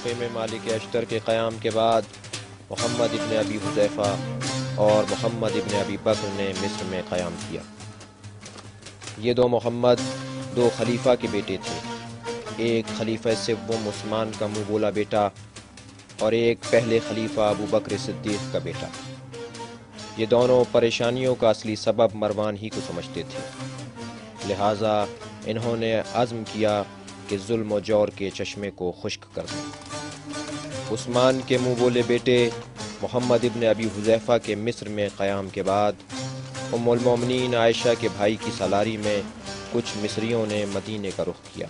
خلافے میں مالک اشتر کے قیام کے بعد محمد ابن ابی حذیفہ اور محمد ابن ابی بکر نے مصر میں قیام کیا۔ یہ دو محمد دو خلیفہ کے بیٹے تھے، ایک خلیفہ سوم عثمان کا منہ بولا بیٹا اور ایک پہلے خلیفہ ابو بکر صدیق کا بیٹا۔ یہ دونوں پریشانیوں کا اصلی سبب مروان ہی کو سمجھتے تھے، لہٰذا انہوں نے عزم کیا کہ ظلم و جور کے چشمے کو خشک کر دیں۔ عثمان کے منہ بولے بیٹے محمد ابن ابی حذیفہ کے مصر میں قیام کے بعد ام المومنین عائشہ کے بھائی کی سالاری میں کچھ مصریوں نے مدینے کا رخ کیا۔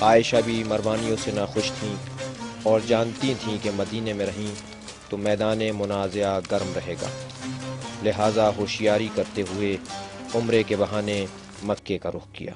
عائشہ بھی مروانیوں سے ناخوش تھیں اور جانتی تھیں کہ مدینے میں رہیں تو میدان منازعہ گرم رہے گا، لہٰذا ہوشیاری کرتے ہوئے عمرے کے بہانے مکے کا رخ کیا۔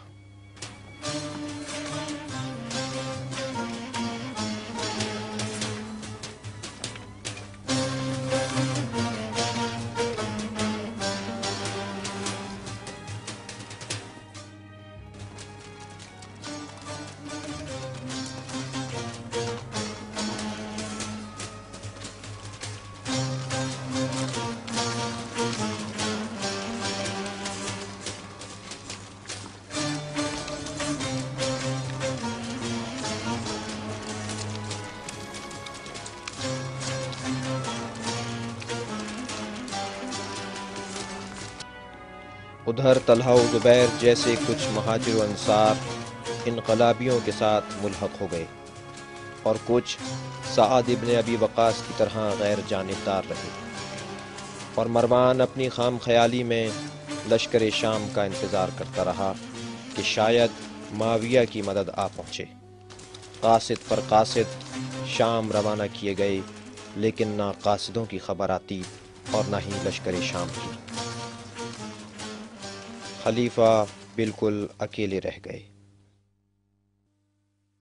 ادھر طلحہ و زبیر جیسے کچھ مہاجر و انصار انقلابیوں کے ساتھ ملحق ہو گئے اور کچھ سعد ابن ابی وقاص کی طرح غیر جانبدار رہے، اور مروان اپنی خام خیالی میں لشکر شام کا انتظار کرتا رہا کہ شاید معاویہ کی مدد آ پہنچے۔ قاصد پر قاصد شام روانہ کیے گئے، لیکن نہ قاصدوں کی خبر آتی اور نہ ہی لشکر شام کی۔ خلیفہ بالکل اکیلے رہ گئے۔